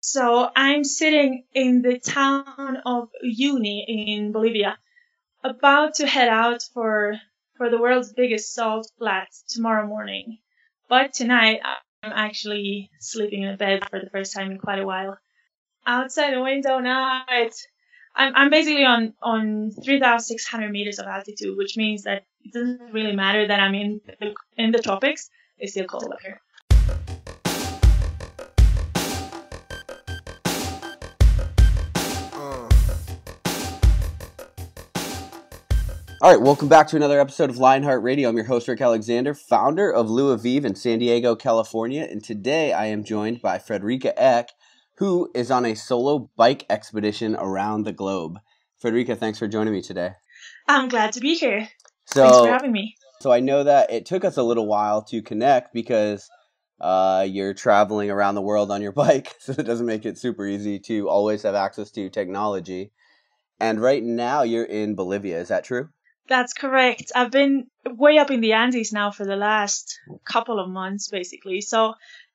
So I'm sitting in the town of Uyuni in Bolivia, about to head out for the world's biggest salt flats tomorrow morning. But tonight I'm actually sleeping in a bed for the first time in quite a while. Outside the window now, I'm basically on 3,600 meters of altitude, which means that it doesn't really matter that I'm in the tropics. It's still cold up here. All right, welcome back to another episode of Lionheart Radio. I'm your host, Rick Alexander, founder of Lou Aviv in San Diego, California. And today I am joined by Fredrika Ek, who is on a solo bike expedition around the globe. Fredrika, thanks for joining me today. I'm glad to be here. Thanks for having me. So I know that it took us a little while to connect because you're traveling around the world on your bike, so it doesn't make it super easy to always have access to technology. And right now you're in Bolivia, is that true? That's correct. I've been way up in the Andes now for the last couple of months, basically. So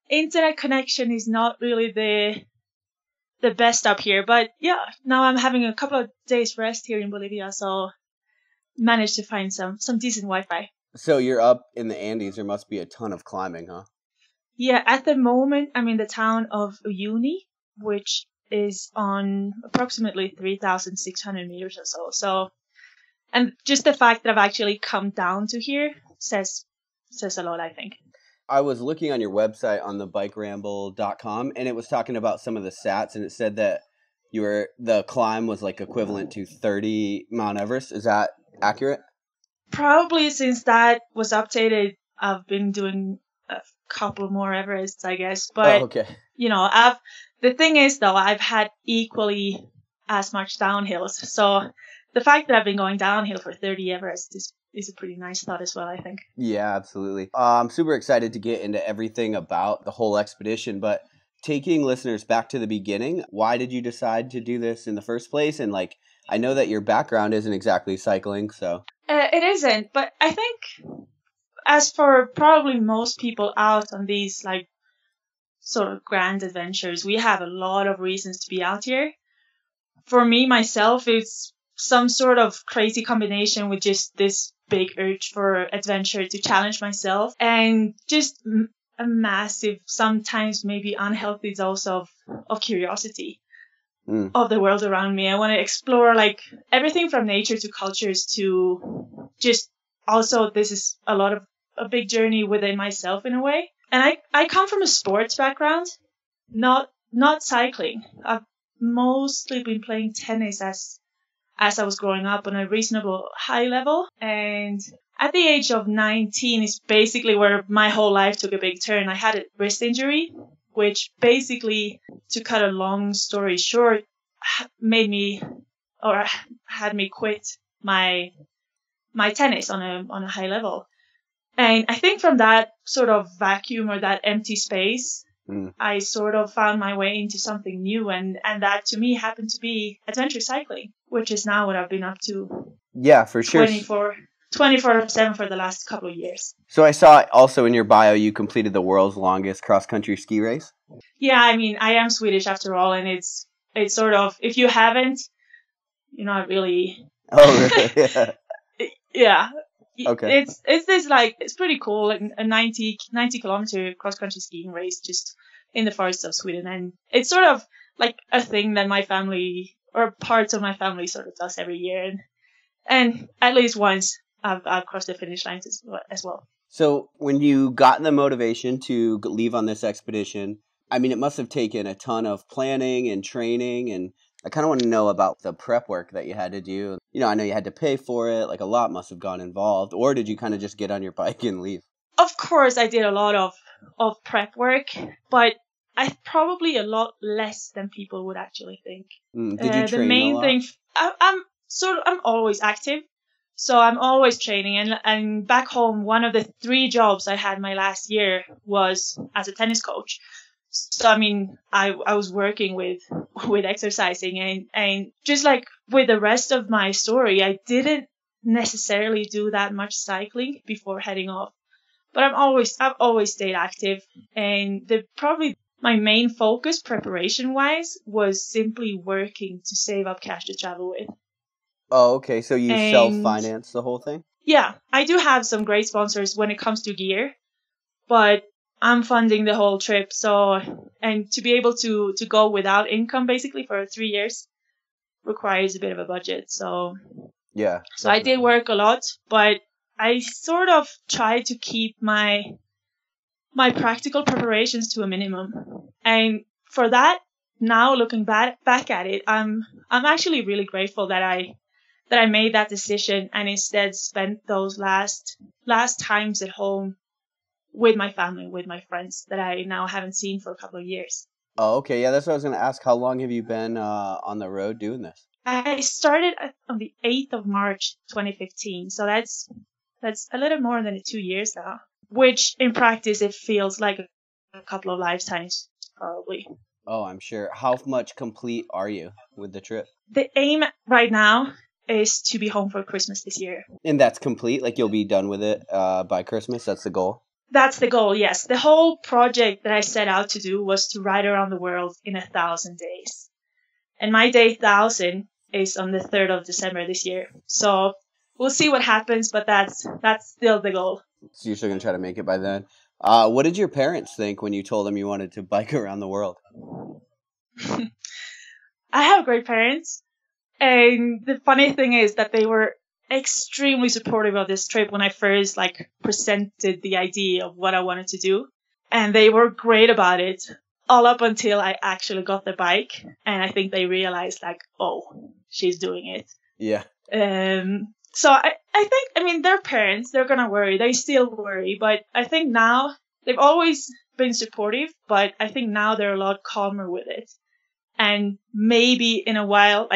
internet connection is not really the best up here. But yeah, now I'm having a couple of days rest here in Bolivia, so managed to find some decent Wi-Fi. So you're up in the Andes. There must be a ton of climbing, huh? Yeah, at the moment I'm in the town of Uyuni, which is on approximately 3,600 meters or so. So. And just the fact that I've actually come down to here says a lot, I think. I was looking on your website on the bikeramble.com, and it was talking about some of the stats, and it said that the climb was like equivalent to 30 Mount Everest. Is that accurate? Probably since that was updated, I've been doing a couple more Everests, I guess. But, okay. The thing is, though, I've had equally as much downhills. So the fact that I've been going downhill for 30 Everest is a pretty nice thought as well, I think. Yeah, absolutely. I'm super excited to get into everything about the whole expedition, but taking listeners back to the beginning, why did you decide to do this in the first place? And I know that your background isn't exactly cycling, so. It isn't, but I think as for probably most people out on these sort of grand adventures, we have a lot of reasons to be out here. For me, myself, it's some sort of crazy combination with just this big urge for adventure to challenge myself and just a massive, sometimes maybe unhealthy dose of curiosity of the world around me. I want to explore everything from nature to cultures to just also this is a big journey within myself in a way. And I come from a sports background, not cycling. I've mostly been playing tennis as I was growing up on a reasonable high level. And at the age of 19 is basically where my whole life took a big turn. I had a wrist injury, which basically, to cut a long story short, had me quit my tennis on a high level. And I think from that sort of vacuum or that empty space, I sort of found my way into something new, and that to me happened to be adventure cycling, which is now what I've been up to. Yeah, for sure. 24/7 for the last couple of years. So I saw also in your bio you completed the world's longest cross-country ski race. Yeah, I mean, I am Swedish after all, and it's sort of, if you haven't, you're not really. Oh, really? Yeah. Yeah. Okay. It's this it's pretty cool, a 90 kilometer cross country skiing race just in the forests of Sweden, and it's sort of like a thing that my family or parts of my family sort of does every year, and at least once I've crossed the finish line as well. So when you got the motivation to leave on this expedition, I mean, it must have taken a ton of planning and training, and I kind of want to know about the prep work that you had to do. I know you had to pay for it, a lot must have gone involved, or did you kind of just get on your bike and leave? Of course, I did a lot of prep work, but I probably a lot less than people would actually think. Did you train the main a lot? thing, I'm always active, so I'm always training, and back home, one of the 3 jobs I had my last year was as a tennis coach. So, I mean, I was working with exercising and just like with the rest of my story, I didn't necessarily do that much cycling before heading off, but I've always stayed active. And probably my main focus preparation wise was simply working to save up cash to travel with. Oh, okay. So you And self-finance the whole thing? yeah, I do have some great sponsors when it comes to gear, but I'm funding the whole trip. So, and to be able to go without income basically for 3 years requires a bit of a budget. So Yeah. I did work a lot, but I sort of tried to keep my practical preparations to a minimum. And for that, now looking back at it, I'm actually really grateful that I made that decision and instead spent those last times at home with my family, with my friends that I now haven't seen for a couple of years. Oh, okay. Yeah, that's what I was going to ask. How long have you been on the road doing this? I started on the 8th of March 2015, so that's a little more than 2 years now, which in practice it feels like a couple of lifetimes probably. Oh, I'm sure. How much complete are you with the trip? The aim right now is to be home for Christmas this year. And that's complete? Like you'll be done with it by Christmas? That's the goal? That's the goal, yes. The whole project that I set out to do was to ride around the world in 1,000 days. And my day 1,000 is on the 3rd of December this year. So we'll see what happens, but that's still the goal. So you're still going to try to make it by then? What did your parents think when you told them you wanted to bike around the world? I have great parents. And the funny thing is that they were extremely supportive of this trip when I first presented the idea of what I wanted to do. And they were great about it all up until I actually got the bike. And I think they realized oh, she's doing it. Yeah. So I think, their parents, they're going to worry. They still worry. But I think now they've always been supportive, but I think now they're a lot calmer with it. And maybe in a while,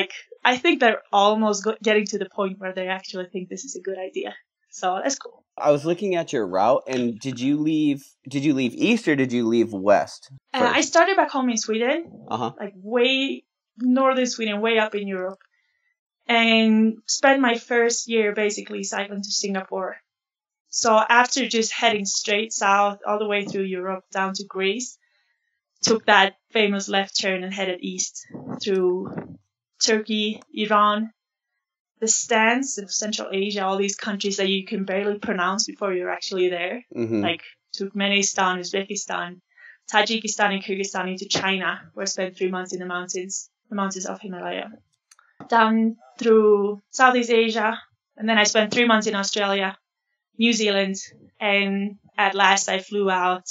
I think they're almost getting to the point where they actually think this is a good idea. So that's cool. I was looking at your route, and did you leave east or did you leave west? I started back home in Sweden, way northern Sweden, way up in Europe, and spent my first year basically cycling to Singapore. So after just heading straight south all the way through Europe down to Greece, took that famous left turn and headed east through Turkey, Iran, the stands of Central Asia, all these countries that you can barely pronounce before you're actually there, like Turkmenistan, Uzbekistan, Tajikistan, and Kyrgyzstan, into China, where I spent 3 months in the mountains of Himalaya, down through Southeast Asia, and then I spent 3 months in Australia, New Zealand, and at last I flew out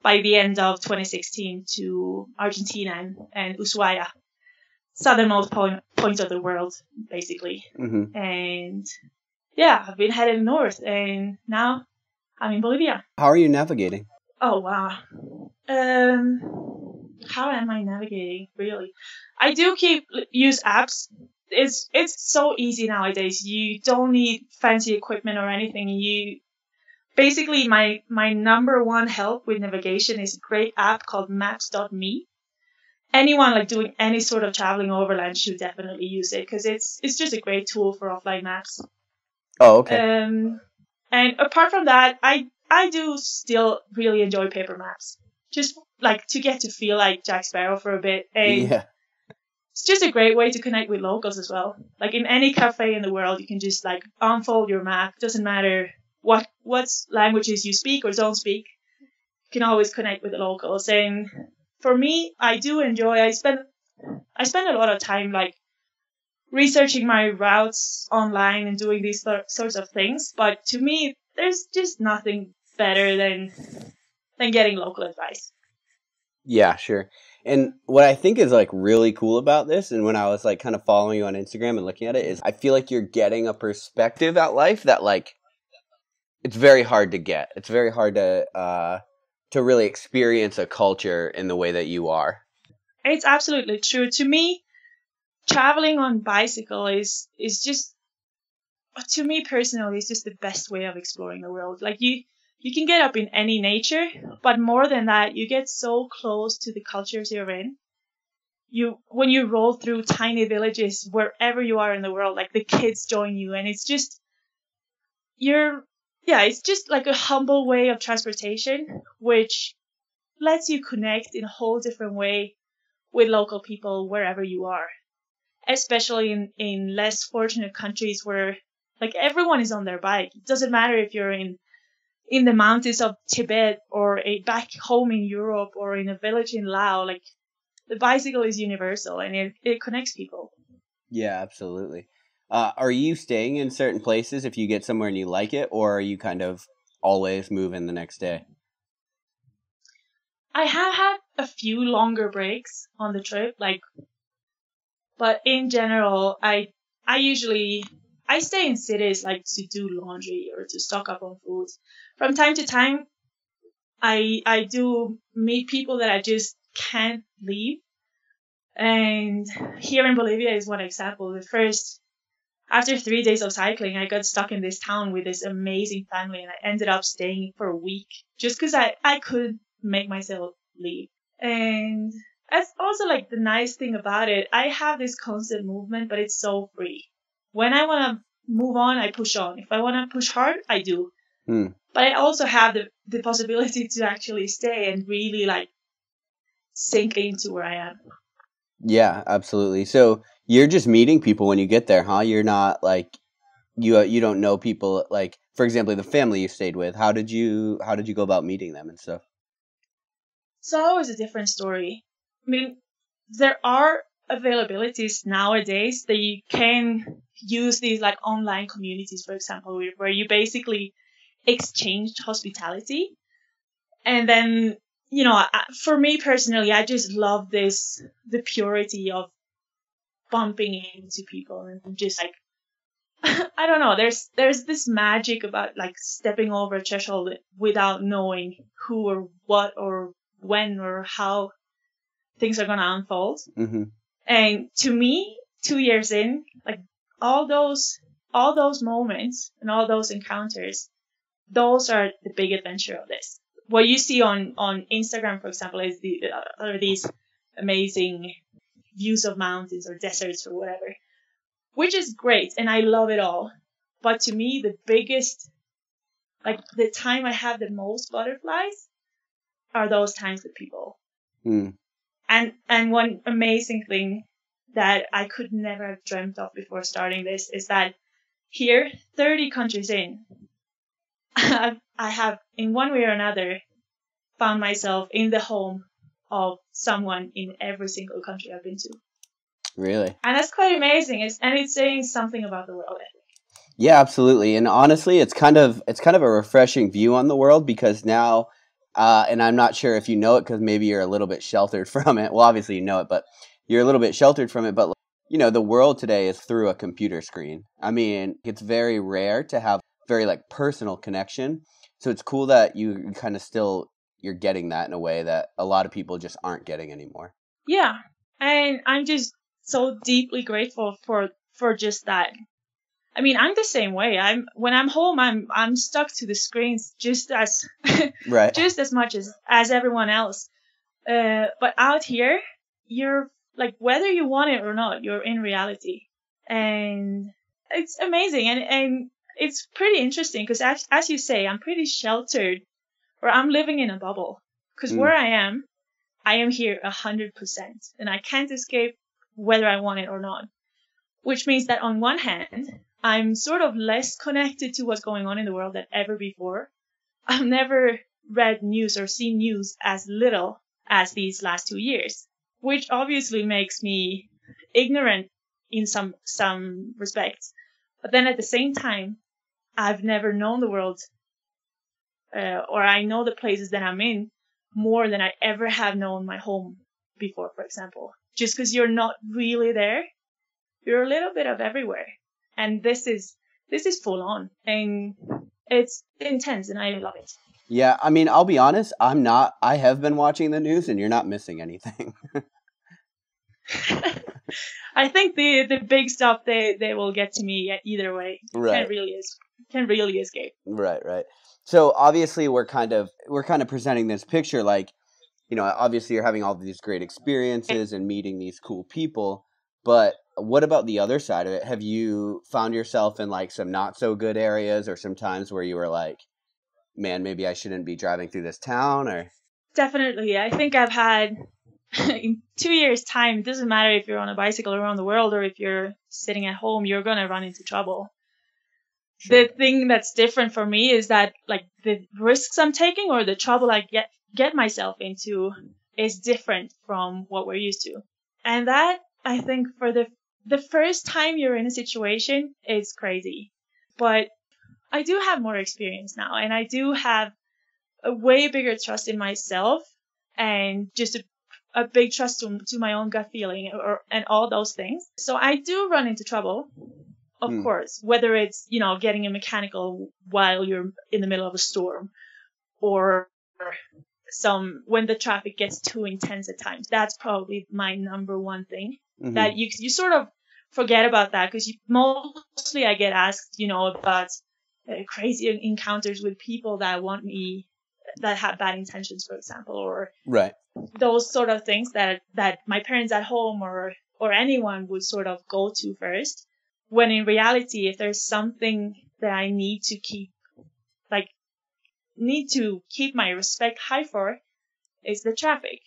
by the end of 2016 to Argentina and Ushuaia, southernmost point of the world, basically. And yeah, I've been headed north, and now I'm in Bolivia. How are you navigating? Oh, wow. How am I navigating, really? I do use apps. It's so easy nowadays. You don't need fancy equipment or anything. Basically, my number one help with navigation is a great app called Maps.me. Anyone doing any sort of traveling overland should definitely use it because it's just a great tool for offline maps. Oh, okay. And apart from that, I do still really enjoy paper maps. Just to get to feel like Jack Sparrow for a bit. And yeah. It's just a great way to connect with locals as well. In any cafe in the world, you can just unfold your map. Doesn't matter what languages you speak or don't speak. You can always connect with the locals. And for me, I do enjoy. I spend a lot of time researching my routes online and doing these sorts of things. But to me, there's just nothing better than getting local advice. Yeah, sure. And what I think is really cool about this, and when I was kind of following you on Instagram and looking at it, is I feel like you're getting a perspective at life that it's very hard to get. It's very hard to really experience a culture in the way that you are. It's absolutely true. To me, traveling on bicycle is just, to me personally, is just the best way of exploring the world. You can get up in any nature, but more than that, you get so close to the cultures you're in. When you roll through tiny villages wherever you are in the world, the kids join you, and it's just it's just a humble way of transportation, which lets you connect in a whole different way with local people wherever you are, especially in less fortunate countries where like everyone is on their bike. It doesn't matter if you're in the mountains of Tibet or back home in Europe or in a village in Laos. Like the bicycle is universal and it connects people. Yeah, absolutely. Are you staying in certain places if you get somewhere and you like it, or are you kind of always moving the next day? I have had a few longer breaks on the trip, but in general, I stay in cities like to do laundry or to stock up on food. From time to time, I do meet people that I just can't leave. And here in Bolivia is one example. After 3 days of cycling, I got stuck in this town with this amazing family and I ended up staying for a week just because I couldn't make myself leave. And that's also like the nice thing about it. I have this constant movement, but it's so free. When I want to move on, I push on. If I want to push hard, I do. But I also have the possibility to actually stay and really like sink into where I am. Yeah, absolutely. So you're just meeting people when you get there, huh? You're not like you don't know people, like for example, the family you stayed with. How did you go about meeting them and stuff? It's always a different story. I mean, there are availabilities nowadays that you can use these like online communities, for example, where you basically exchange hospitality. And then, for me personally, I just love the purity of bumping into people and just like, I don't know, there's this magic about like stepping over a threshold without knowing who or what or when or how things are going to unfold. Mm-hmm. And to me, 2 years in, like all those moments and all those encounters, those are the big adventure of this. What you see on Instagram, for example, is are these amazing views of mountains or deserts or whatever, which is great. And I love it all. But to me, the biggest, like the time I have the most butterflies are those times with people. And one amazing thing that I could never have dreamt of before starting this is that here, 30 countries in, I have, in one way or another, found myself in the home of someone in every single country I've been to. Really? And that's quite amazing. It's saying something about the world. Yeah, absolutely. And honestly, it's kind of a refreshing view on the world because now, and I'm not sure if you know it because maybe you're a little bit sheltered from it. Well, obviously you know it, but you're a little bit sheltered from it. But the world today is through a computer screen. I mean, it's very rare to have very like personal connection. So it's cool that you kind of still you're getting that in a way that a lot of people just aren't getting anymore. Yeah, and I'm just so deeply grateful for just that. I mean, I'm the same way. When I'm home, I'm stuck to the screens just as right. just as much as everyone else. But out here, you're like whether you want it or not, you're in reality, and it's amazing. And it's pretty interesting because as you say, I'm pretty sheltered, or I'm living in a bubble. Because where I am here 100%, and I can't escape whether I want it or not. Which means that on one hand, I'm sort of less connected to what's going on in the world than ever before. I've never read news or seen news as little as these last 2 years, which obviously makes me ignorant in some respects. But then at the same time, I've never known the world, or I know the places that I'm in more than I ever have known my home before, for example. Just because you're not really there, you're a little bit of everywhere. And this is full on, and it's intense, and I love it. Yeah, I mean, I'll be honest, I have been watching the news and you're not missing anything. I think the big stuff they will get to me either way. Right. Can't really escape. Right. So obviously we're kind of presenting this picture like, obviously you're having all these great experiences and meeting these cool people, but what about the other side of it? Have you found yourself in like some not so good areas or some times where you were like, man, maybe I shouldn't be driving through this town? Or Definitely. I think I've had in 2 years' time, it doesn't matter if you're on a bicycle around the world or if you're sitting at home, you're going to run into trouble. Sure. The thing that's different for me is that like the risks I'm taking or the trouble I get myself into is different from what we're used to. And that, I think, for the first time you're in a situation is crazy. But I do have more experience now, and I do have a way bigger trust in myself and just a big trust to my own gut feeling and all those things. So I do run into trouble, of course, whether it's, getting a mechanical while you're in the middle of a storm or when the traffic gets too intense at times. That's probably my number one thing that you sort of forget about that because mostly I get asked, about crazy encounters with people that want me, that have bad intentions, for example, or Right. those sort of things that my parents at home or anyone would sort of go to first. When in reality, if there's something that I need to keep my respect high for, is the traffic,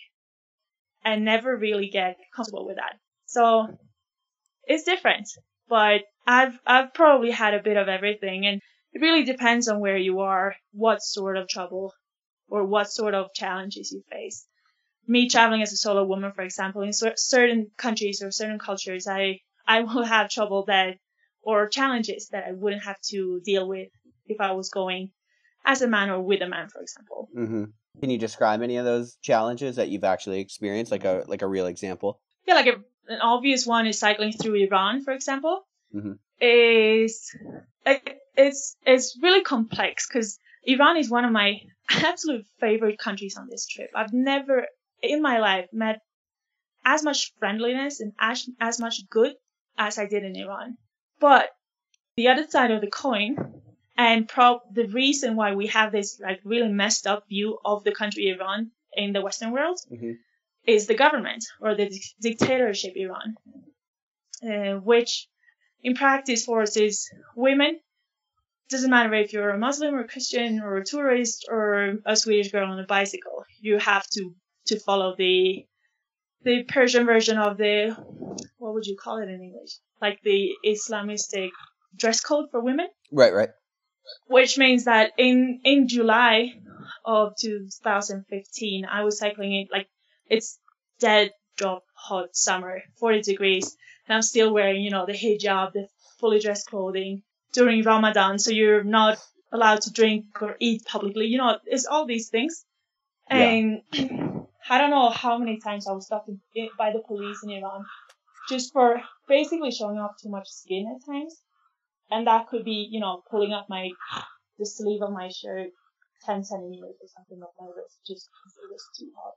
and never really get comfortable with that. So it's different, but I've probably had a bit of everything, and it really depends on where you are, what sort of trouble or what sort of challenges you face. Me traveling as a solo woman, for example, in certain countries or certain cultures, I will have trouble or challenges that I wouldn't have to deal with if I was going as a man or with a man, for example. Mm-hmm. Can you describe any of those challenges that you've actually experienced, like a real example? Yeah, like an obvious one is cycling through Iran, for example. Mm-hmm. It's really complex because Iran is one of my absolute favorite countries on this trip. I've never in my life met as much friendliness and as much good as I did in Iran. But the other side of the coin, and the reason why we have this like really messed up view of the country Iran in the Western world, is the government or the dictatorship Iran, which in practice forces women. Doesn't matter if you're a Muslim or a Christian or a tourist or a Swedish girl on a bicycle, you have to follow the Persian version of what would you call it in English? Like the Islamistic dress code for women. Right. Which means that in July of 2015, I was cycling it like it's dead drop hot summer, 40 degrees, and I'm still wearing, the hijab, the fully dressed clothing during Ramadan, so you're not allowed to drink or eat publicly. It's all these things. And I don't know how many times I was stopped by the police in Iran just for basically showing off too much skin at times. And that could be, pulling up the sleeve of my shirt 10 centimeters or something like that, just because it was too hot.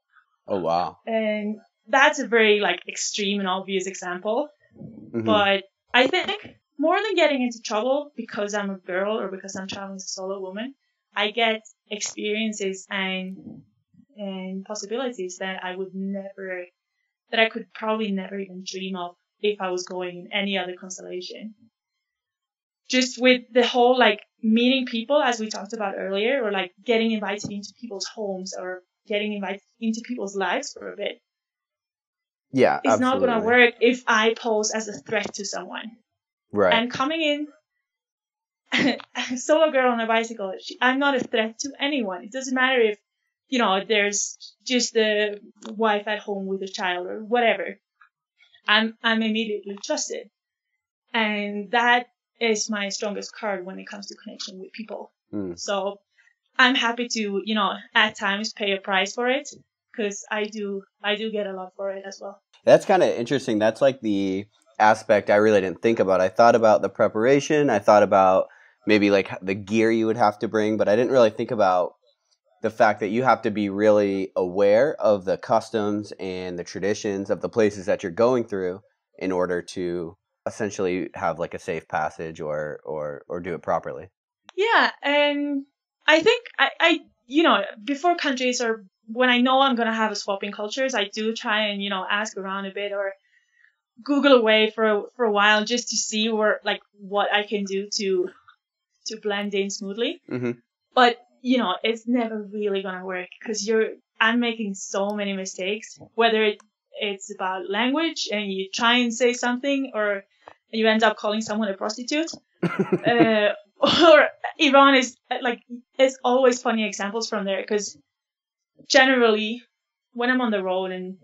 Oh, wow. And that's a very, extreme and obvious example. Mm-hmm. But I think more than getting into trouble because I'm a girl or because I'm traveling as a solo woman, I get experiences and possibilities that I could probably never even dream of if I was going in any other constellation. Just with the whole, meeting people, as we talked about earlier, or, getting invited into people's homes or getting invited into people's lives for a bit. Yeah, it's not going to work if I pose as a threat to someone. Right. And coming in, a solo girl on a bicycle, I'm not a threat to anyone. It doesn't matter if, there's just a wife at home with a child or whatever. I'm immediately trusted. And that is my strongest card when it comes to connection with people. So I'm happy to, at times pay a price for it because I do get a lot for it as well. That's kind of interesting. That's the aspect I really didn't think about. I thought about the preparation. I thought about maybe the gear you would have to bring, but I didn't really think about the fact that you have to be really aware of the customs and the traditions of the places that you're going through in order to essentially have a safe passage or do it properly. Yeah, and I think I before countries or when I know I'm going to have a swap in cultures, I do try and, ask around a bit or Google away for a while just to see what I can do to blend in smoothly. Mm-hmm. But, it's never really going to work because I'm making so many mistakes, whether it's about language and you try and say something or you end up calling someone a prostitute. Or Iran is like, it's always funny examples from there because generally when I'm on the road and,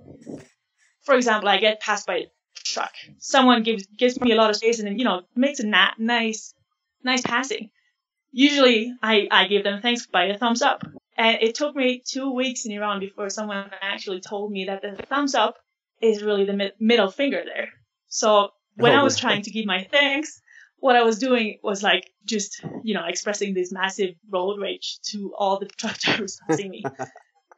for example, I get passed by a truck, someone gives me a lot of space and then, makes a nice passing. Usually I give them thanks by a thumbs up. And it took me 2 weeks in Iran before someone actually told me that the thumbs up is really the middle finger there. So when I was trying to give my thanks, what I was doing was like just, expressing this massive road rage to all the truck drivers passing me.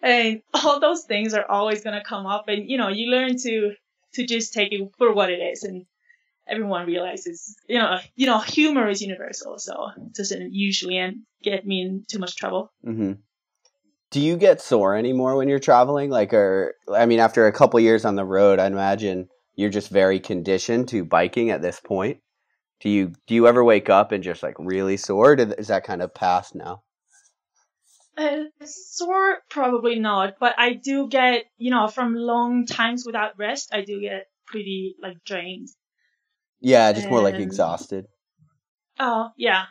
And all those things are always going to come up. And, you learn to just take it for what it is. And everyone realizes, humor is universal. So it doesn't usually get me in too much trouble. Mm-hmm. Do you get sore anymore when you're traveling? After a couple years on the road, I imagine you're just very conditioned to biking at this point. Do you ever wake up and just like really sore? Is that kind of past now? Sore, probably not, but I do get, from long times without rest, I do get pretty like drained. Yeah, just more like exhausted. Oh, yeah,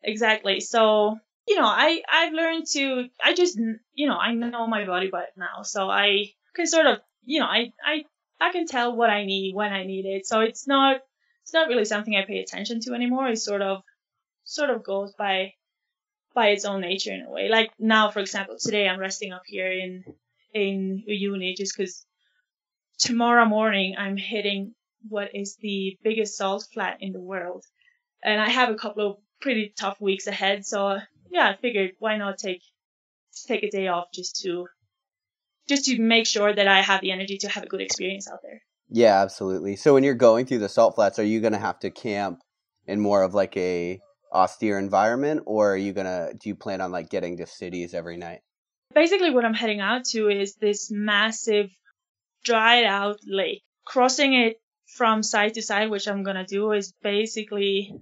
exactly. So, I've learned to, I just, I know my body by now, so I can sort of, I can tell what I need when I need it. So it's not really something I pay attention to anymore. It sort of goes by its own nature in a way. Like now, for example, today I'm resting up here in Uyuni just because tomorrow morning I'm hitting what is the biggest salt flat in the world. And I have a couple of pretty tough weeks ahead. So yeah, I figured why not take a day off just to make sure that I have the energy to have a good experience out there. Yeah, absolutely. So when you're going through the salt flats, are you going to have to camp in more of like a austere environment, or do you plan on like getting to cities every night? Basically what I'm heading out to is this massive dried out lake. Crossing it from side to side, which I'm going to do, is basically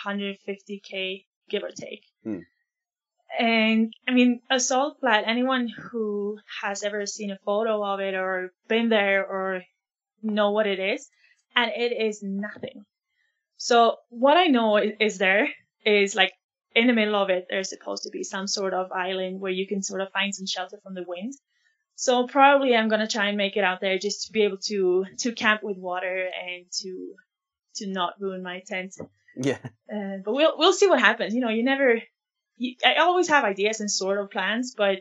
150k, give or take. And I mean, a salt flat, anyone who has ever seen a photo of it or been there or know what it is, and it is nothing. So what I know is there is like in the middle of it, there's supposed to be some sort of island where you can sort of find some shelter from the wind. So probably I'm going to try and make it out there just to be able to camp with water and to not ruin my tent. Yeah. But we'll see what happens. I always have ideas and sort of plans, but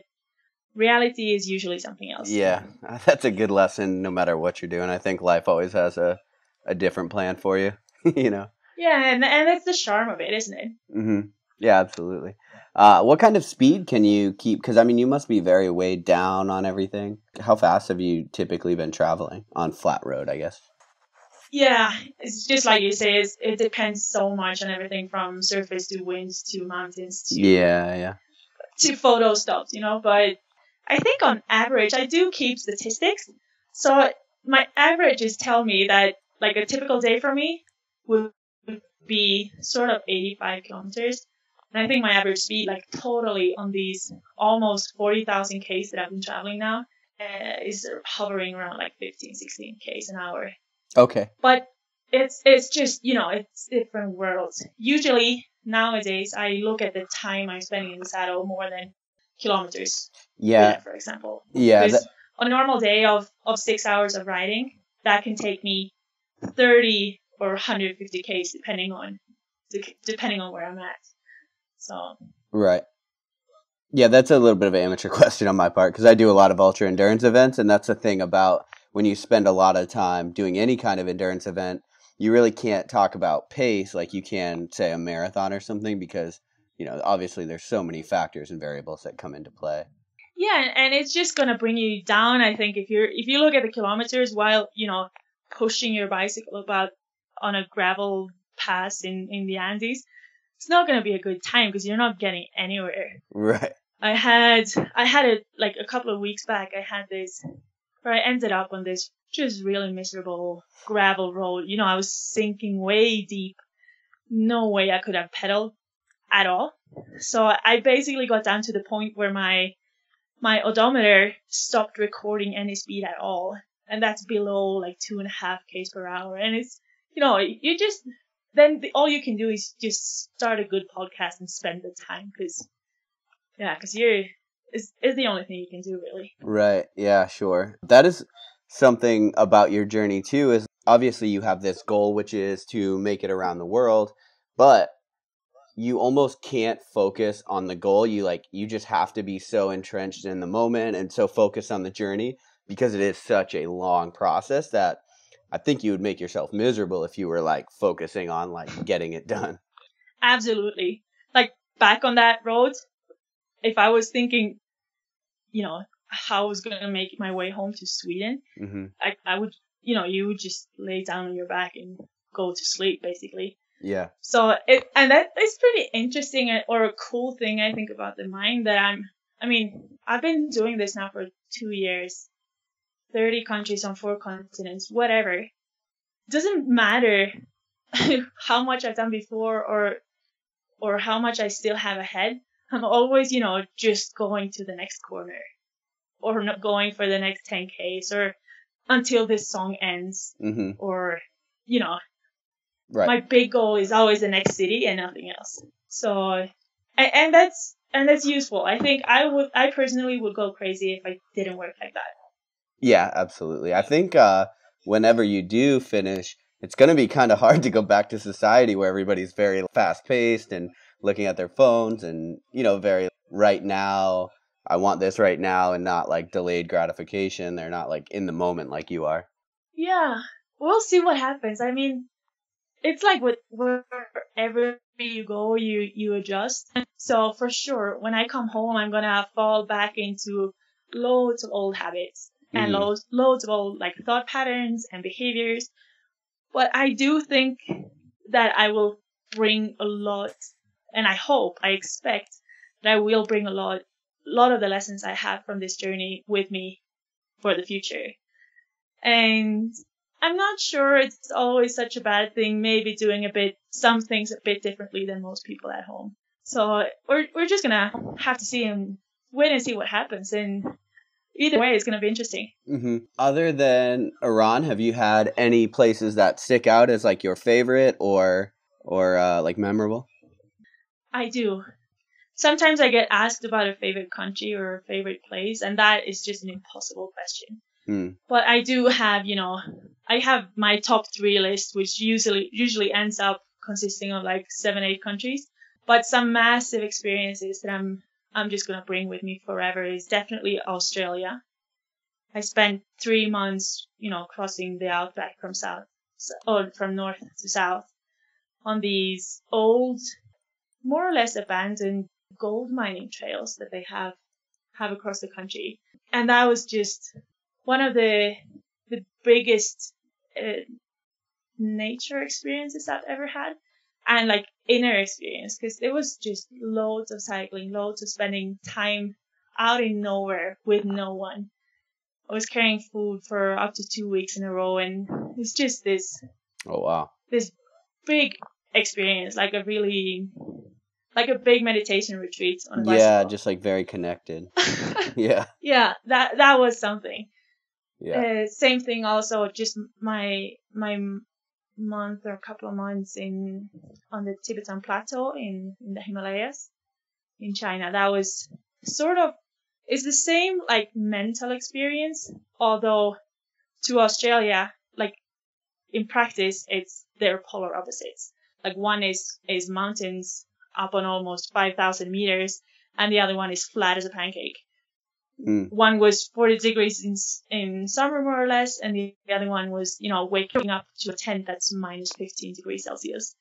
reality is usually something else. Yeah, that's a good lesson no matter what you're doing. I think life always has a different plan for you, Yeah, and that's the charm of it, isn't it? Mm-hmm. Yeah, absolutely. What kind of speed can you keep? Because, you must be very weighed down on everything. How fast have you typically been traveling on flat road, I guess? Yeah, it's just like you say, it depends so much on everything from surface to winds to mountains to photo stops, but I think on average, I do keep statistics. So my averages tell me that like a typical day for me would be sort of 85 kilometers. And I think my average speed, like totally on these almost 40,000 Ks that I've been traveling now, is hovering around like 15, 16 Ks an hour. Okay. But it's just, it's different worlds. Usually nowadays I look at the time I'm spending in the saddle more than kilometers. Yeah. For example. Yeah. Because on a normal day of 6 hours of riding, that can take me 30 or 150 Ks depending on where I'm at. So. Right. Yeah, that's a little bit of an amateur question on my part because I do a lot of ultra endurance events, and that's the thing about when you spend a lot of time doing any kind of endurance event, you really can't talk about pace like you can, say, a marathon or something because, obviously there's so many factors and variables that come into play. Yeah, and it's just going to bring you down, I think, if you look at the kilometers while, pushing your bicycle about on a gravel pass in the Andes, it's not going to be a good time because you're not getting anywhere. Right. I had it like a couple of weeks back. I had this where I ended up on this just really miserable gravel road. I was sinking way deep. No way I could have pedaled at all. So I basically got down to the point where my my odometer stopped recording any speed at all. And that's below like 2.5 k's per hour. And it's, you just, then all you can do is just start a good podcast and spend the time. Cause it's the only thing you can do really. Right. Yeah, sure. That is something about your journey too, is obviously you have this goal, which is to make it around the world, but you almost can't focus on the goal. You just have to be so entrenched in the moment and so focused on the journey, because it is such a long process that I think you would make yourself miserable if you were like focusing on like getting it done. Absolutely. Like back on that road, if I was thinking, how I was going to make my way home to Sweden, Mm-hmm. I would, you would just lay down on your back and go to sleep basically. Yeah. So that is pretty interesting, or a cool thing I think about the mind, that I've been doing this now for 2 years, 30 countries on 4 continents, whatever. Doesn't matter how much I've done before or how much I still have ahead. I'm always, just going to the next corner, or not going for the next 10 Ks, or until this song ends, Mm-hmm. or, Right. my big goal is always the next city and nothing else. So, and that's useful. I think I personally would go crazy if I didn't work like that. Yeah, absolutely. I think whenever you do finish, it's going to be kind of hard to go back to society where everybody's very fast paced and looking at their phones and, very right now. I want this right now, and not like delayed gratification. They're not like in the moment like you are. Yeah, we'll see what happens. I mean, it's like wherever you go, you adjust. So for sure, when I come home, I'm gonna fall back into loads of old habits and Mhm. loads of old like thought patterns and behaviors. But I do think that I will bring a lot, and I expect that I will bring a lot of the lessons I have from this journey with me for the future. And I'm not sure it's always such a bad thing, maybe doing some things a bit differently than most people at home. So we're just gonna have to wait and see what happens. And either way, it's gonna be interesting. Mm-hmm. Other than Iran, have you had any places that stick out as like your favorite or like memorable? I do. Sometimes I get asked about a favorite country or a favorite place, and that is just an impossible question. Hmm. But I do have, I have my top 3 list, which usually ends up consisting of like 7, 8 countries. But some massive experiences that I'm just gonna bring with me forever is definitely Australia. I spent 3 months, crossing the outback from north to south on these old, more or less abandoned gold mining trails that they have across the country. And that was just one of the biggest nature experiences I've ever had, and like inner experience, because it was just loads of cycling, loads of spending time out in nowhere with no one. I was carrying food for up to 2 weeks in a row, and it's just this Oh wow. this big experience, like a big meditation retreat on a Yeah, bicycle. just like very connected. Yeah. Yeah, that was something. Yeah. Same thing also, just my month or a couple of months on the Tibetan plateau in the Himalayas in China. That was it's the same like mental experience, although to Australia, like in practice, they're polar opposites. Like one is mountains up on almost 5,000 meters, and the other one is flat as a pancake. One was 40 degrees in summer, more or less, and the other one was, waking up to a tent that's minus 15 degrees Celsius.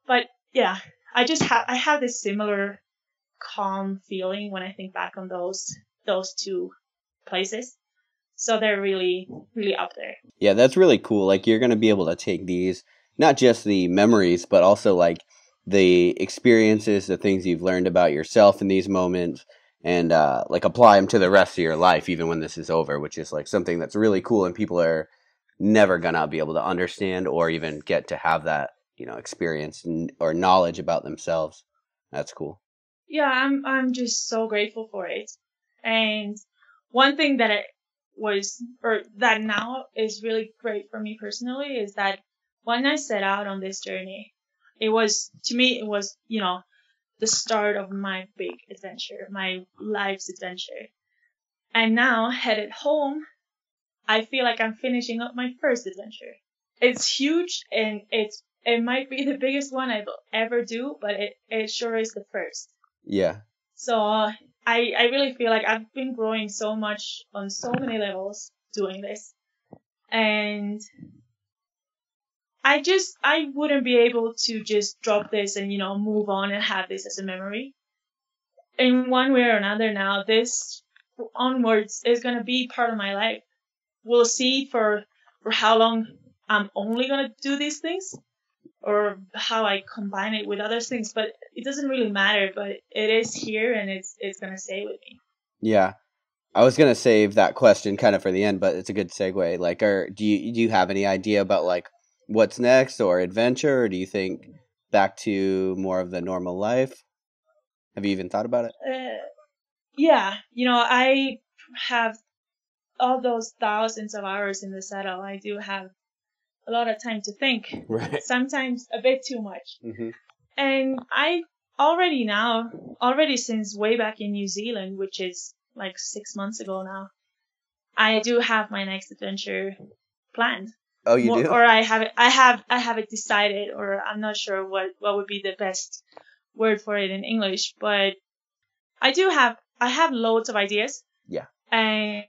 But yeah, I have this similar calm feeling when I think back on those 2 places. So they're really, really up there. Yeah, that's really cool. Like you're going to be able to take these, not just the memories, but also like the experiences, the things you've learned about yourself in these moments, and like apply them to the rest of your life, even when this is over, which is like something that's really cool, and people are never gonna be able to understand or even get to have that, experience or knowledge about themselves. That's cool. Yeah, I'm just so grateful for it. And one thing that that now is really great for me personally is that when I set out on this journey, to me, it was, the start of my big adventure, my life's adventure. And now, headed home, I feel like I'm finishing up my first adventure. It's huge, and it might be the biggest one I will ever do, but it sure is the first. Yeah. So I really feel like I've been growing so much on so many levels doing this. And I wouldn't be able to just drop this and, move on and have this as a memory. In one way or another now, this onwards is going to be part of my life. We'll see for how long I'm only going to do these things or how I combine it with other things, but it doesn't really matter, but it is here and it's going to stay with me. Yeah. I was going to save that question kind of for the end, but it's a good segue. Like, do you have any idea about like what's next or adventure, or do you think back to more of the normal life? Have you even thought about it? Yeah, I have all those thousands of hours in the saddle. I do have a lot of time to think. Right. Sometimes a bit too much. Mm-hmm. And I already since way back in New Zealand, which is like 6 months ago now, I do have my next adventure planned. Oh, you do? Or I have it decided, or I'm not sure what would be the best word for it in English, but I have loads of ideas. Yeah. And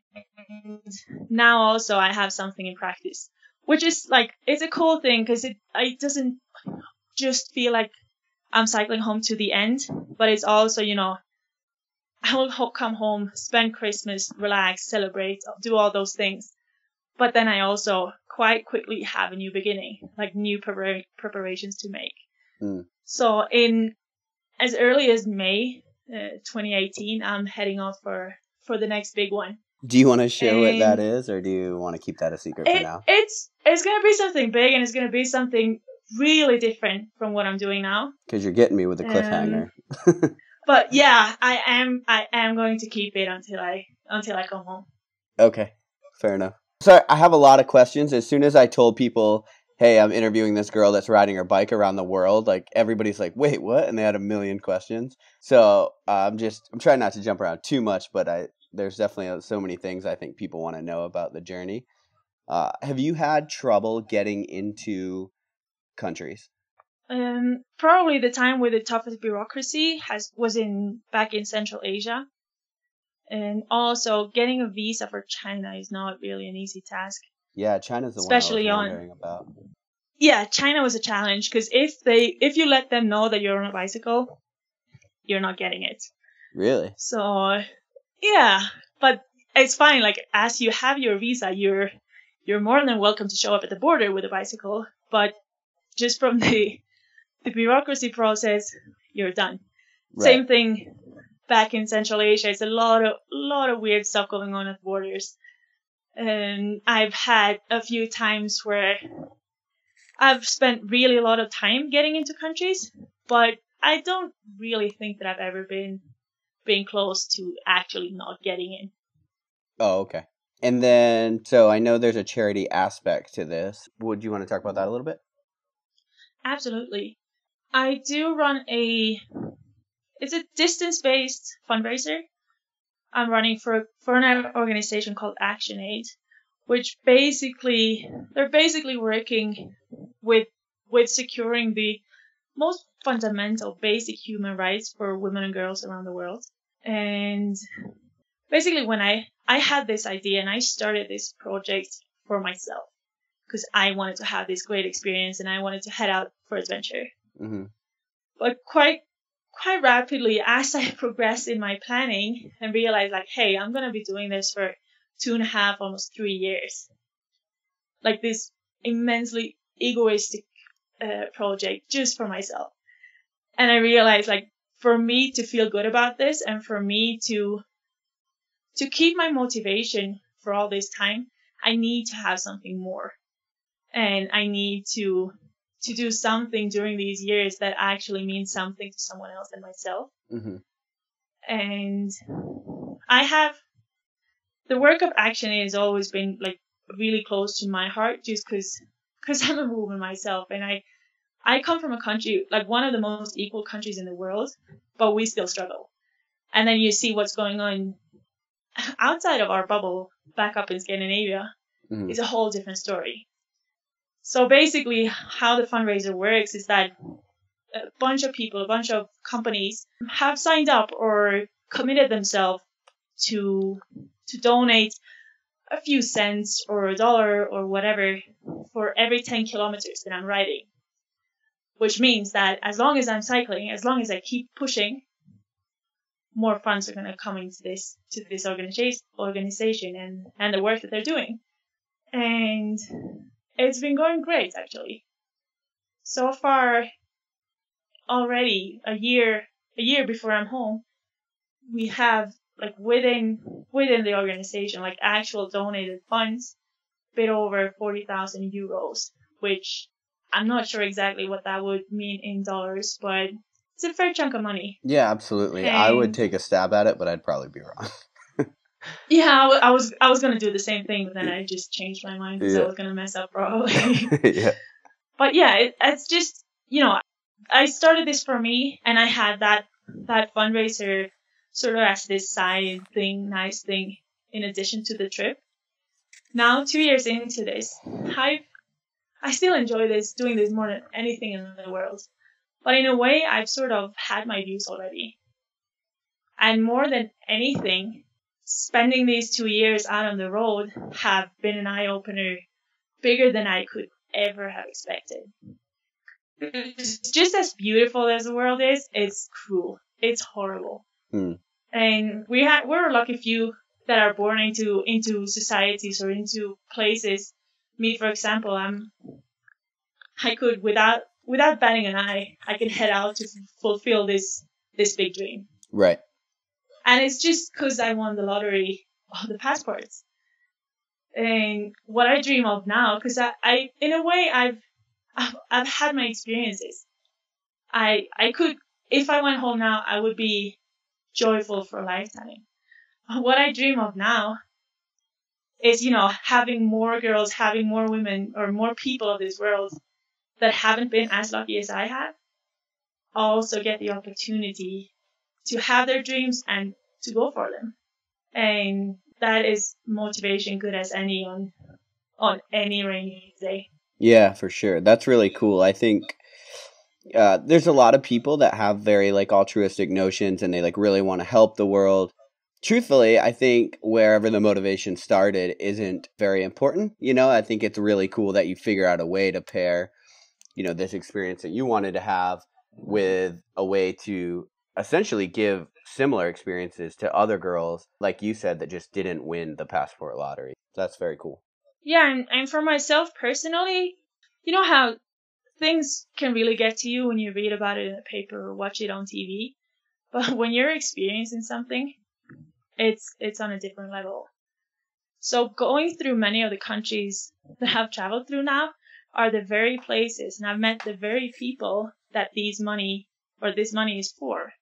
now also I have something in practice, which is like, it's a cool thing because it doesn't just feel like I'm cycling home to the end, but it's also, I will come home, spend Christmas, relax, celebrate, do all those things. But then I also quite quickly have a new beginning, like new preparations to make. Mm. So in as early as May 2018, I'm heading off for the next big one. Do you want to share what that is, or do you want to keep that a secret for now? It's going to be something big, and it's going to be something really different from what I'm doing now. Because you're getting me with the cliffhanger. But yeah, I am going to keep it until I come home. Okay, fair enough. So I have a lot of questions. As soon as I told people, hey, I'm interviewing this girl that's riding her bike around the world, like everybody's like, wait, what? And they had a million questions. So I'm trying not to jump around too much, but there's definitely so many things I think people want to know about the journey. Have you had trouble getting into countries? Probably the time with the toughest bureaucracy was back in Central Asia. And also, getting a visa for China is not really an easy task. Yeah, China's the one I was wondering about. Yeah, China was a challenge because if you let them know that you're on a bicycle, you're not getting it. Really? So, yeah, but it's fine. Like, as you have your visa, you're more than welcome to show up at the border with a bicycle. But just from the bureaucracy process, you're done. Right. Same thing. Back in Central Asia, it's a lot of weird stuff going on at borders. And I've had a few times where I've spent really a lot of time getting into countries, but I don't really think that I've ever been close to actually not getting in. Oh, okay. And then, so I know there's a charity aspect to this. Would you want to talk about that a little bit? Absolutely. I do run it's a distance-based fundraiser. I'm running for an organization called ActionAid, which they're basically working with securing the most fundamental basic human rights for women and girls around the world. And basically when I had this idea and I started this project for myself because I wanted to have this great experience and I wanted to head out for adventure. Mm-hmm. But quite rapidly, as I progressed in my planning and realized, like, hey, I'm going to be doing this for 2.5, almost 3 years. Like this immensely egoistic project just for myself. And I realized, like, for me to feel good about this and for me to keep my motivation for all this time, I need to have something more. And I need to do something during these years that actually means something to someone else than myself. Mm-hmm. And I have the work of action has always been like really close to my heart, just because I'm a woman myself, and I come from a country like one of the most equal countries in the world, but we still struggle. And then you see what's going on outside of our bubble, back up in Scandinavia, Mm-hmm. is a whole different story. So basically, how the fundraiser works is that a bunch of people, a bunch of companies have signed up or committed themselves to donate a few cents or a dollar or whatever for every 10 kilometers that I'm riding. Which means that as long as I'm cycling, as long as I keep pushing, more funds are going to come into this organization and the work that they're doing. And it's been going great, actually. So far, already a year before I'm home, we have like within the organization, like actual donated funds, bit over 40,000 euros, which I'm not sure exactly what that would mean in dollars, but it's a fair chunk of money. Yeah, absolutely. And I would take a stab at it, but I'd probably be wrong. yeah, I was gonna do the same thing, but then I just changed my mind because I was gonna mess up probably. Yeah. But yeah, it's just, I started this for me, and I had that fundraiser sort of as this side thing, nice thing, in addition to the trip. Now, 2 years into this, I still enjoy doing this more than anything in the world. But in a way, I've sort of had my views already. And more than anything, spending these 2 years out on the road have been an eye-opener bigger than I could ever have expected. It's just as beautiful as the world is, it's cruel. It's horrible. And we're a lucky few that are born into societies or into places. Me, for example, I could without batting an eye, I could head out to fulfill this big dream. Right. And it's just because I won the lottery of the passports. And what I dream of now, because I in a way I've had my experiences. I could, if I went home now, I would be joyful for a lifetime. What I dream of now is, having more girls, having more women, or more people of this world that haven't been as lucky as I have, also get the opportunity to have their dreams and to go for them. And that is motivation good as any on any rainy day. Yeah, for sure. That's really cool. I think there's a lot of people that have very like altruistic notions and they like really want to help the world. Truthfully, I think wherever the motivation started isn't very important. I think it's really cool that you figure out a way to pair, this experience that you wanted to have with a way to essentially give similar experiences to other girls, like you said, that just didn't win the passport lottery. That's very cool. Yeah, and for myself personally, you know how things can really get to you when you read about it in a paper or watch it on TV. But when you're experiencing something, it's on a different level. So going through many of the countries that I've traveled through now are the very places, and I've met the very people that this money is for.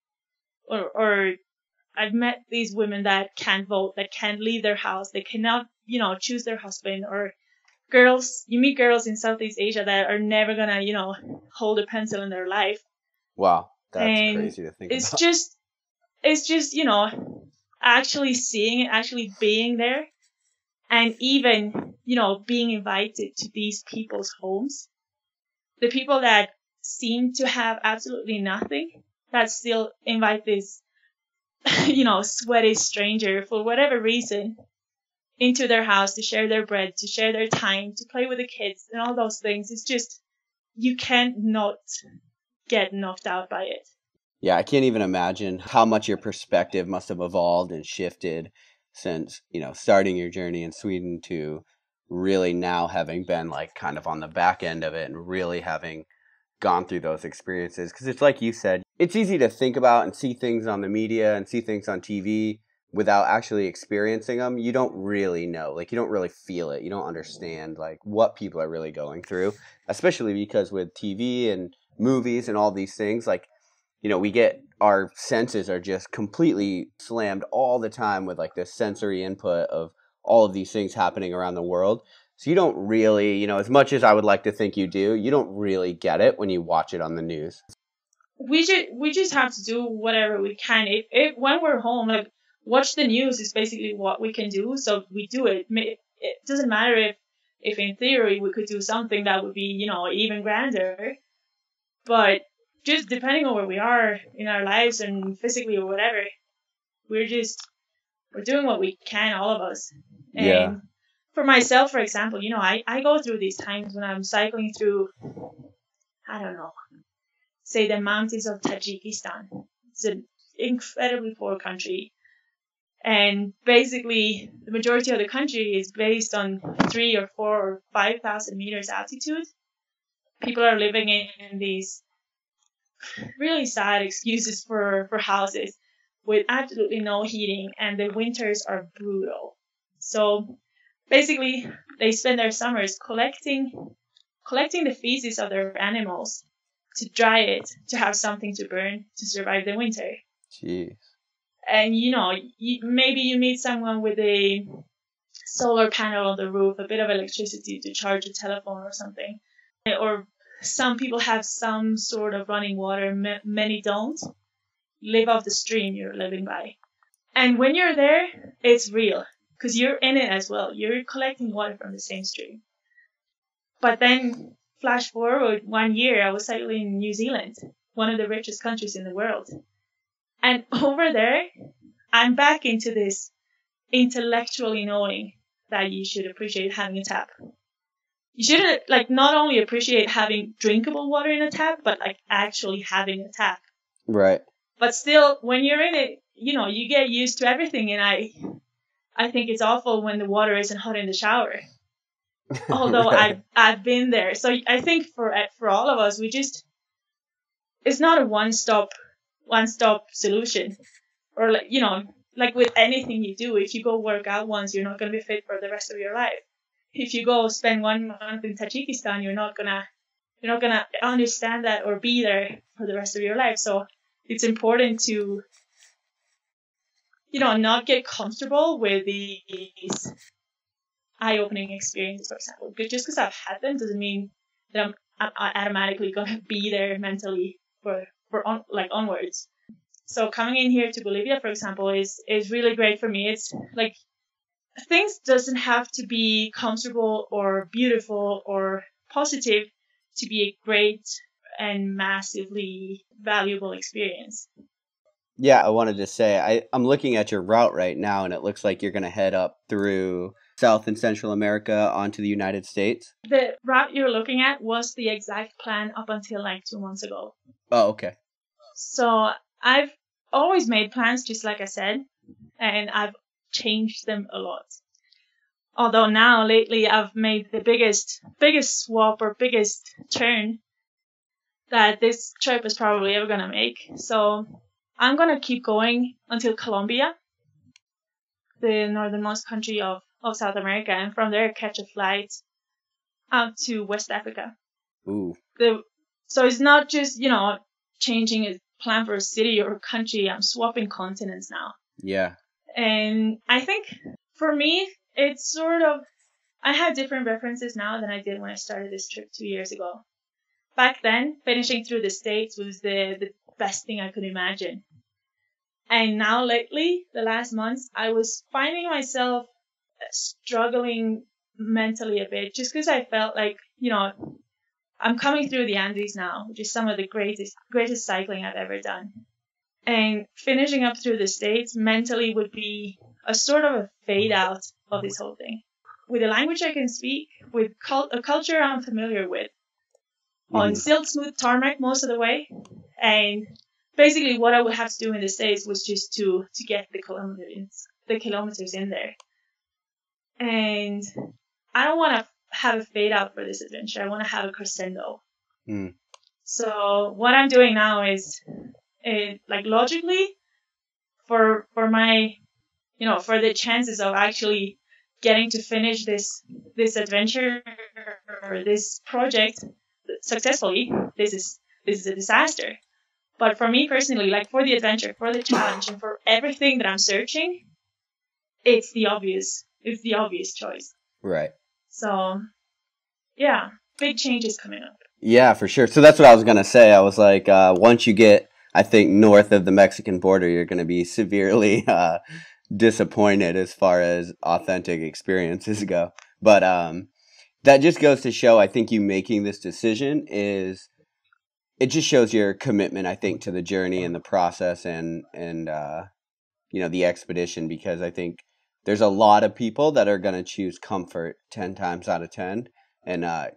Or I've met these women that can't vote, that can't leave their house, they cannot, choose their husband, or you meet girls in Southeast Asia that are never gonna, hold a pencil in their life. Wow, that's and crazy to think it's about. It's just, actually seeing it, actually being there, and even, being invited to these people's homes. The people that seem to have absolutely nothing, that still invite this, sweaty stranger for whatever reason into their house to share their bread, to share their time, to play with the kids and all those things. It's just, you can't not get knocked out by it. Yeah, I can't even imagine how much your perspective must have evolved and shifted since, starting your journey in Sweden to really now having been like kind of on the back end of it and really having gone through those experiences. Because it's like you said, it's easy to think about and see things on the media and see things on TV without actually experiencing them. You don't really know, like you don't really feel it. You don't understand like what people are really going through, especially because with TV and movies and all these things, like, we get our senses are just completely slammed all the time with like this sensory input of all of these things happening around the world. So you don't really, as much as I would like to think you do, you don't really get it when you watch it on the news. We just have to do whatever we can. If when we're home, like, watch the news is basically what we can do, so we do it. It doesn't matter if in theory we could do something that would be, even grander, but just depending on where we are in our lives and physically or whatever, we're doing what we can, all of us. Yeah. And for myself, for example, I go through these times when I'm cycling through, I don't know, say the mountains of Tajikistan. It's an incredibly poor country. And basically, the majority of the country is based on 3 or 4 or 5,000 meters altitude. People are living in these really sad excuses for houses with absolutely no heating, and the winters are brutal. So basically, they spend their summers collecting the feces of their animals to dry it, to have something to burn to survive the winter. Jeez. And maybe you meet someone with a solar panel on the roof, a bit of electricity to charge a telephone or something. Or some people have some sort of running water, many don't. Live off the stream you're living by. And when you're there, it's real, because you're in it as well. You're collecting water from the same stream. But then, flash forward 1 year, I was cycling in New Zealand, one of the richest countries in the world. And over there, I'm back into this intellectually knowing that you should appreciate having a tap. You should not only appreciate having drinkable water in a tap, but actually having a tap. Right. But still, when you're in it, you get used to everything. And I think it's awful when the water isn't hot in the shower. Although right. I've been there. So I think for all of us, it's not a one-stop solution. Or like with anything you do, if you go work out once, you're not going to be fit for the rest of your life. If you go spend 1 month in Tajikistan, you're not gonna understand that or be there for the rest of your life. So it's important to, not get comfortable with these eye-opening experiences, for example. Just because I've had them doesn't mean that I'm automatically gonna be there mentally for onwards. So coming in here to Bolivia, for example, is really great for me. It's like, things doesn't have to be comfortable or beautiful or positive to be a great and massively valuable experience. Yeah, I wanted to say, I'm looking at your route right now, and it looks like you're going to head up through South and Central America onto the United States. The route you're looking at was the exact plan up until 2 months ago. Oh, okay. So I've always made plans, just like I said, and I've changed them a lot. Although now, lately, I've made the biggest swap or biggest turn that this trip is probably ever going to make. So I'm going to keep going until Colombia, the northernmost country of South America, and from there catch a flight out to West Africa. Ooh. So it's not just, changing a plan for a city or a country. I'm swapping continents now. Yeah. And I think for me, it's sort of, I have different references now than I did when I started this trip 2 years ago. Back then, finishing through the States was the best thing I could imagine. And now lately, the last months, I was finding myself struggling mentally a bit, just because I felt like, I'm coming through the Andes now, which is some of the greatest cycling I've ever done. And finishing up through the States mentally would be a sort of a fade out of this whole thing. With a language I can speak, with a culture I'm familiar with, on silt smooth tarmac most of the way, and basically what I would have to do in the States was just to get the kilometers in there. And I don't want to have a fade out for this adventure. I want to have a crescendo. So what I'm doing now is, logically, for my, for the chances of actually getting to finish this adventure or this project successfully, this is a disaster. But for me personally, like for the adventure, for the challenge, and for everything that I'm searching, it's the obvious choice. Right. So yeah, big changes coming up. Yeah, for sure. So that's what I was going to say. I was like, once you get, I think, north of the Mexican border, you're going to be severely disappointed as far as authentic experiences go. But that just goes to show, I think you making this decision it just shows your commitment, I think, to the journey and the process and the expedition, because I think there's a lot of people that are going to choose comfort 10 times out of 10. And I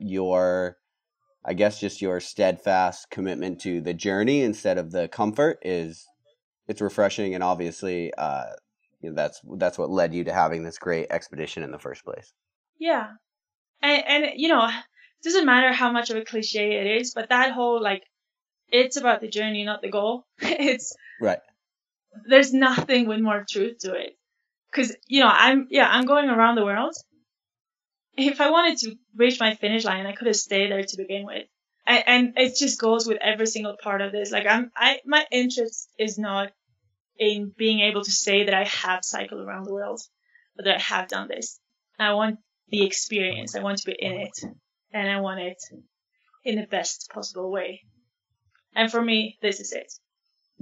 guess just your steadfast commitment to the journey instead of the comfort it's refreshing, and obviously that's what led you to having this great expedition in the first place. Yeah, and it doesn't matter how much of a cliche it is, but that whole it's about the journey, not the goal. It's right. There's nothing with more truth to it, because I'm going around the world. If I wanted to reach my finish line, I could have stayed there to begin with. And it just goes with every single part of this. My interest is not in being able to say that I have cycled around the world, but that I have done this. I want the experience. I want to be in it, and I want it in the best possible way. And for me, this is it.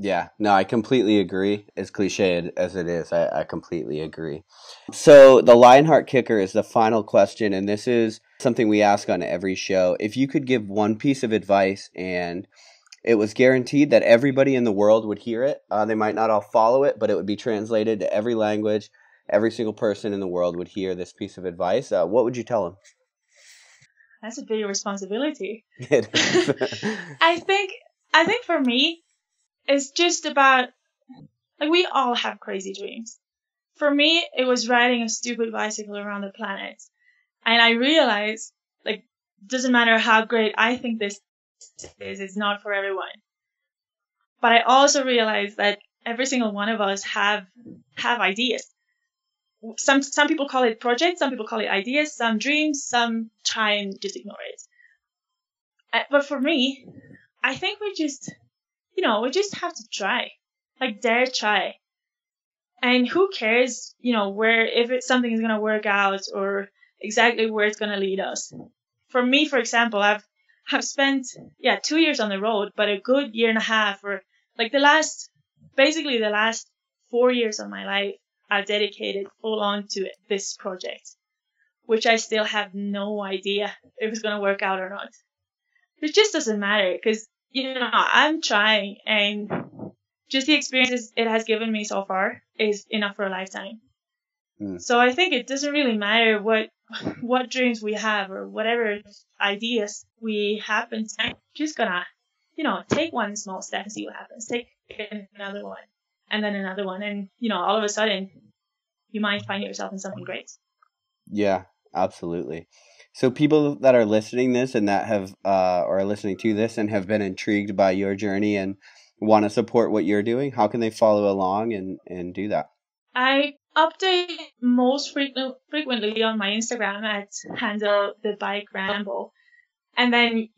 Yeah, no, I completely agree. As cliche as it is, I completely agree. So the Lionheart Kicker is the final question, and this is something we ask on every show. If you could give one piece of advice and it was guaranteed that everybody in the world would hear it, they might not all follow it, but it would be translated to every language, every single person in the world would hear this piece of advice, what would you tell them? That's a big responsibility. It is. I think for me, it's just about, we all have crazy dreams. For me, it was riding a stupid bicycle around the planet. And I realized, doesn't matter how great I think this is, it's not for everyone. But I also realized that every single one of us have ideas. Some people call it projects, some people call it ideas, some dreams, some try and just ignore it. But for me, I think we just have to try. Dare try. And who cares, if something is going to work out or exactly where it's going to lead us. For me, for example, I've spent, 2 years on the road, but a good year and a half, or the last 4 years of my life, I've dedicated full on to this project, which I still have no idea if it's going to work out or not. It just doesn't matter, because I'm trying, and just the experiences it has given me so far is enough for a lifetime. So I think it doesn't really matter what dreams we have or whatever ideas we happen to. Just gonna, take one small step and see what happens. Take another one, and then another one, and all of a sudden, you might find yourself in something great. Yeah, absolutely. So people that are listening this and that have or are listening to this and have been intrigued by your journey and want to support what you're doing, how can they follow along and do that? I update most frequently on my Instagram at handle the Bike Ramble. And then,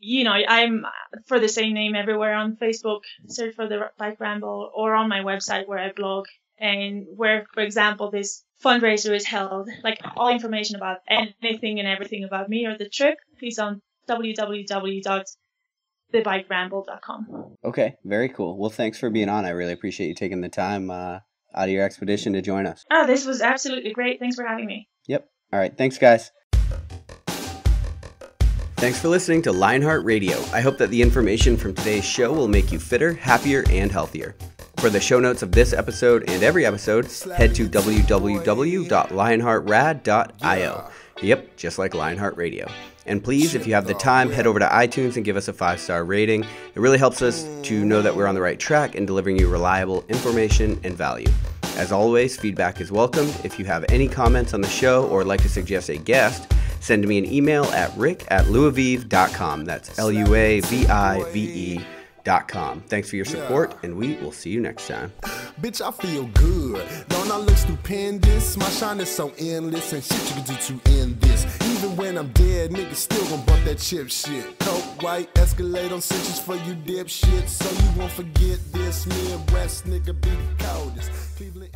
I'm for the same name everywhere on Facebook, search for the Bike Ramble, or on my website where I blog, and where, for example, this fundraiser is held. All information about anything and everything about me or the trip is on www.thebikeramble.com. Okay, very cool. Well, thanks for being on. I really appreciate you taking the time out of your expedition to join us. Oh, this was absolutely great. Thanks for having me. Yep. All right. Thanks, guys. Thanks for listening to Lionheart Radio. I hope that the information from today's show will make you fitter, happier, and healthier. For the show notes of this episode and every episode, head to www.lionheartrad.io. Yep, just like Lionheart Radio. And please, if you have the time, head over to iTunes and give us a 5-star rating. It really helps us to know that we're on the right track in delivering you reliable information and value. As always, feedback is welcomed. If you have any comments on the show or would like to suggest a guest, send me an email at rick@luavive.com. That's LUAVIVE.com. Thanks for your support, and we will see you next time. Bitch, I feel good. Don't I look stupendous? My shine is so endless, and shit you can do to end this. Even when when I'm dead, niggas still gon' bump that chip shit. Coke, white, Escalade on cinches for you dipshit. So you won't forget this, Midwest nigga be the coldest. Cleveland